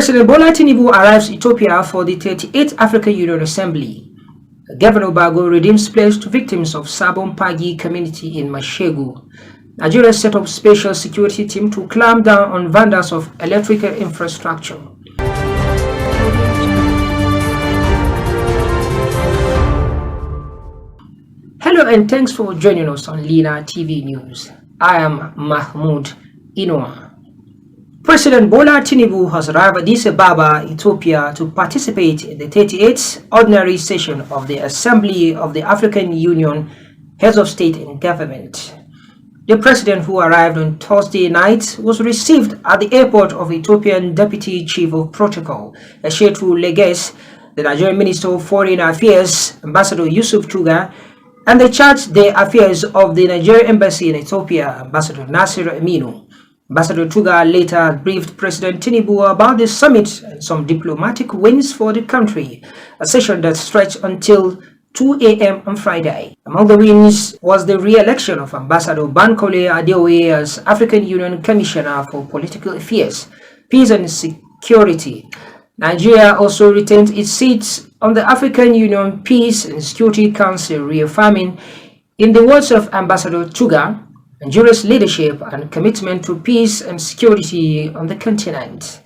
President Bola Tinubu arrives Ethiopia for the 38th African Union Assembly. Governor Bago redeems pledge to victims of Sabon Pagi community in Mashegu. Nigeria set up special security team to clamp down on vandals of electrical infrastructure. Hello and thanks for joining us on Linatv News. I am Mahmoud Inoa. President Bola Tinubu has arrived at Addis Ababa, Ethiopia to participate in the 38th ordinary session of the Assembly of the African Union Heads of State and Government. The president, who arrived on Thursday night, was received at the airport of Ethiopian Deputy Chief of Protocol, Eshetu Leges, the Nigerian Minister of Foreign Affairs, Ambassador Yusuf Tuga, and the Charge d'Affaires of the Nigerian Embassy in Ethiopia, Ambassador Nasir Aminu. Ambassador Tuga later briefed President Tinubu about the summit and some diplomatic wins for the country, a session that stretched until 2 a.m. on Friday. Among the wins was the re-election of Ambassador Bankole Adeoye as African Union Commissioner for Political Affairs, Peace and Security. Nigeria also retained its seats on the African Union Peace and Security Council, reaffirming, in the words of Ambassador Tuga, Nigeria's leadership and commitment to peace and security on the continent.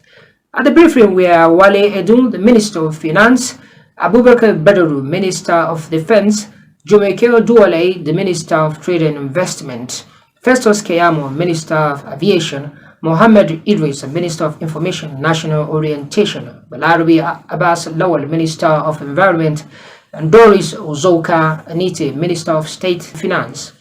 At the briefing were Wale Edun, the Minister of Finance, Abubakar Badaru, Minister of Defense, Jomeke Duale, the Minister of Trade and Investment, Festus Keyamo, Minister of Aviation, Mohammed Idris, Minister of Information and National Orientation, Balarabi Abbas Lawal, Minister of Environment, and Doris Ozoka Anite, Minister of State Finance.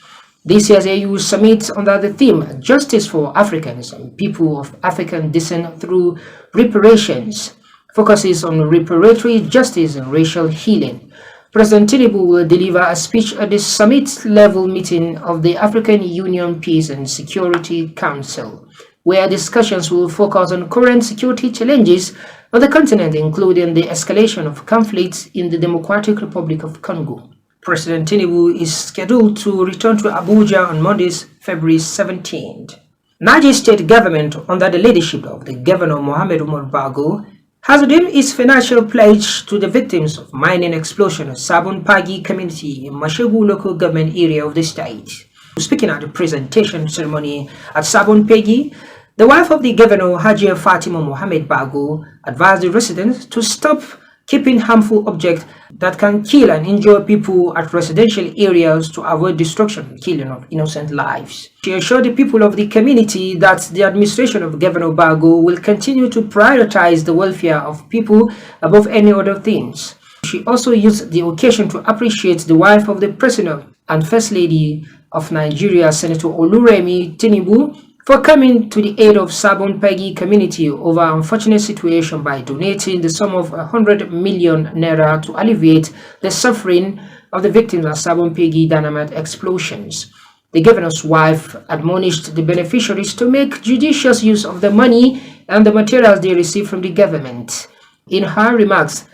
This year's AU summit under the theme Justice for Africans and People of African Descent Through Reparations focuses on reparatory justice and racial healing. President Tinubu will deliver a speech at the summit-level meeting of the African Union Peace and Security Council, where discussions will focus on current security challenges on the continent, including the escalation of conflicts in the Democratic Republic of Congo. President Tinubu is scheduled to return to Abuja on Monday, February 17th. Niger State government, under the leadership of the Governor Mohammed Umar Bago, has redeemed its financial pledge to the victims of mining explosion at Sabon Pagi community in Mashegu local government area of the state. Speaking at the presentation ceremony at Sabon Pagi, the wife of the governor, Hajia Fatima Mohammed Bago, advised the residents to stop keeping harmful objects that can kill and injure people at residential areas to avoid destruction and killing of innocent lives. She assured the people of the community that the administration of Governor Bago will continue to prioritize the welfare of people above any other things. She also used the occasion to appreciate the wife of the President and First Lady of Nigeria, Senator Oluremi Tinubu, for coming to the aid of Sabon Pagi community over unfortunate situation by donating the sum of 100 million naira to alleviate the suffering of the victims of Sabon Pagi dynamite explosions. The governor's wife admonished the beneficiaries to make judicious use of the money and the materials they receive from the government. In her remarks,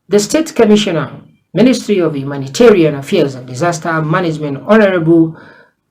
the State Commissioner, Ministry of Humanitarian Affairs and Disaster Management, Honorable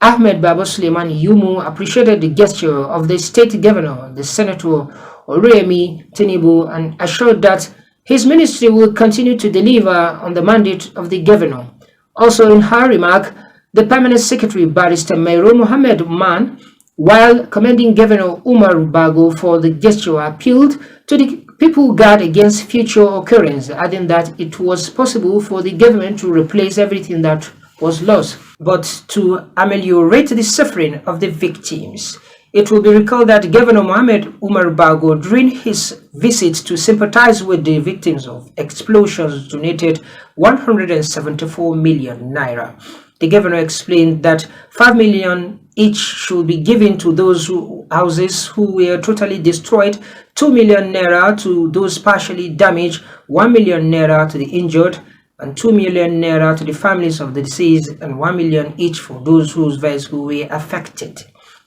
Ahmed Baba Suleiman Yumu, appreciated the gesture of the state governor, the Senator Oluremi Tinubu, and assured that his ministry will continue to deliver on the mandate of the governor. Also in her remark, the Permanent Secretary, Barrister Mairo Mohammed Man, while commending Governor Umar Bago for the gesture, appealed to the people guard against future occurrence, adding that it was possible for the government to replace everything that was lost, but to ameliorate the suffering of the victims. It will be recalled that Governor Mohammed Umar Bago, during his visit to sympathize with the victims of explosions, donated 174 million naira. The governor explained that 5 million each should be given to those houses who were totally destroyed, 2 million naira to those partially damaged, 1 million naira to the injured, and 2 million naira to the families of the deceased, and 1 million each for those whose vehicles were affected.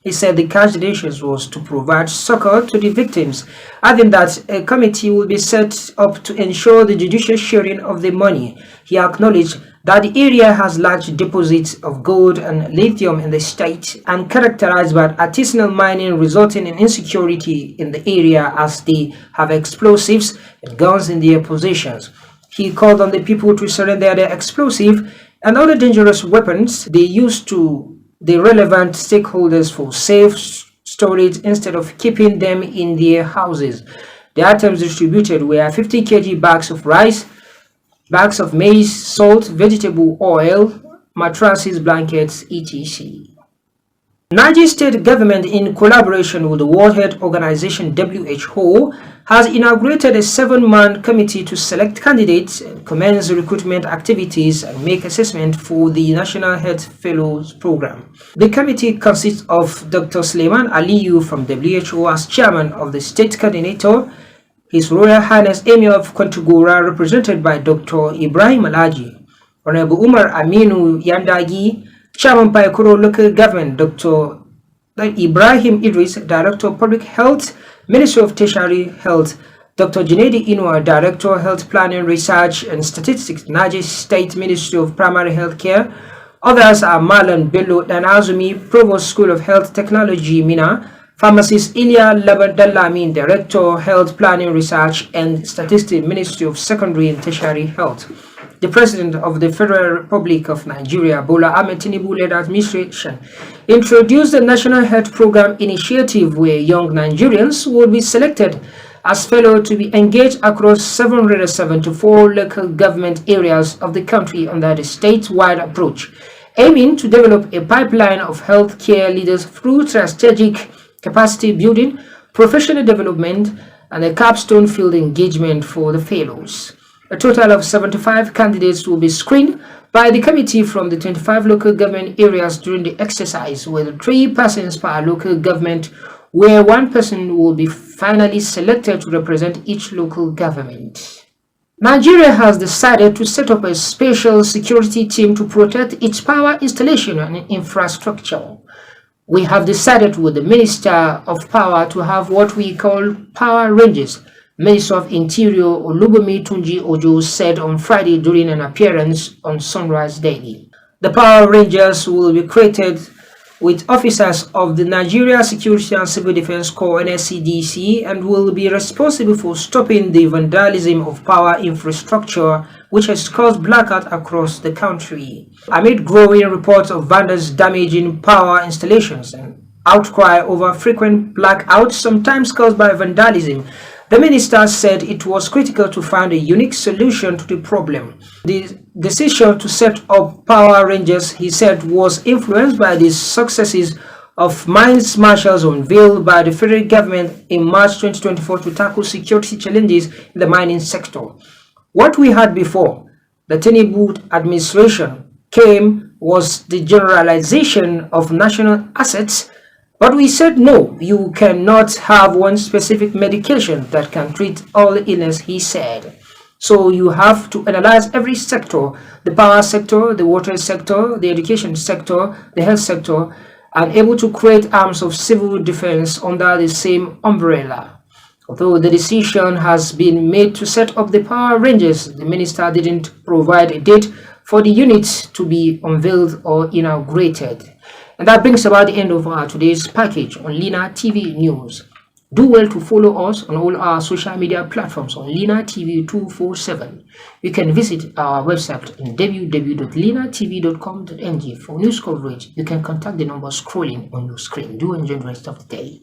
He said the cash donations was to provide succor to the victims, adding that a committee will be set up to ensure the judicious sharing of the money. He acknowledged that the area has large deposits of gold and lithium in the state and characterized by artisanal mining, resulting in insecurity in the area as they have explosives and guns in their possessions. He called on the people to surrender their explosive and other dangerous weapons they use to the relevant stakeholders for safe storage instead of keeping them in their houses. The items distributed were 50 kg bags of rice, bags of maize, salt, vegetable oil, mattresses, blankets, etc. Niger State government, in collaboration with the World Health Organization WHO, has inaugurated a 7-man committee to select candidates, commence recruitment activities, and make assessment for the National Health Fellows Program. The committee consists of Dr. Suleiman Aliyu from WHO as chairman of the state coordinator, His Royal Highness Emir of Kontagora, represented by Dr. Ibrahim Alhaji, Honorable Umar Aminu Yandagi, Chairman Paikoro Local Government, Dr. Ibrahim Idris, Director of Public Health, Ministry of Tertiary Health, Dr. Junaidi Inua, Director of Health Planning, Research and Statistics, Niger State Ministry of Primary Health Care. Others are Marlon Bello Danazumi, Provost School of Health Technology, Mina, Pharmacist Ilya Labadalamin, Director of Health Planning, Research and Statistics, Ministry of Secondary and Tertiary Health. The President of the Federal Republic of Nigeria, Bola Ahmed Tinubu-led administration, introduced the National Health Program initiative where young Nigerians will be selected as fellows to be engaged across 774 local government areas of the country under the statewide approach, aiming to develop a pipeline of healthcare leaders through strategic capacity building, professional development, and a capstone field engagement for the fellows. A total of 75 candidates will be screened by the committee from the 25 local government areas during the exercise, with 3 persons per local government, where 1 person will be finally selected to represent each local government. Nigeria has decided to set up a special security team to protect its power installation and infrastructure. We have decided with the Minister of Power to have what we call power ranges, Minister of Interior Olubomi Tunji Ojo said on Friday during an appearance on Sunrise Daily. The Power Rangers will be created with officers of the Nigeria Security and Civil Defense Corps (NSCDC) and will be responsible for stopping the vandalism of power infrastructure, which has caused blackout across the country. Amid growing reports of vandals damaging power installations and outcry over frequent blackouts, sometimes caused by vandalism, the minister said it was critical to find a unique solution to the problem. The decision to set up Power Rangers, he said, was influenced by the successes of mines marshals unveiled by the federal government in March 2024 to tackle security challenges in the mining sector. What we had before the Tinubu administration came was the generalization of national assets. But we said, no, you cannot have one specific medication that can treat all illness, he said. So you have to analyze every sector, the power sector, the water sector, the education sector, the health sector, and able to create arms of civil defense under the same umbrella. Although the decision has been made to set up the Power Rangers, the minister didn't provide a date for the units to be unveiled or inaugurated. And that brings about the end of our today's package on Linatv News. Do well to follow us on all our social media platforms on Linatv 247. You can visit our website on www.linatv.com.ng for news coverage. You can contact the number scrolling on your screen. Do enjoy the rest of the day.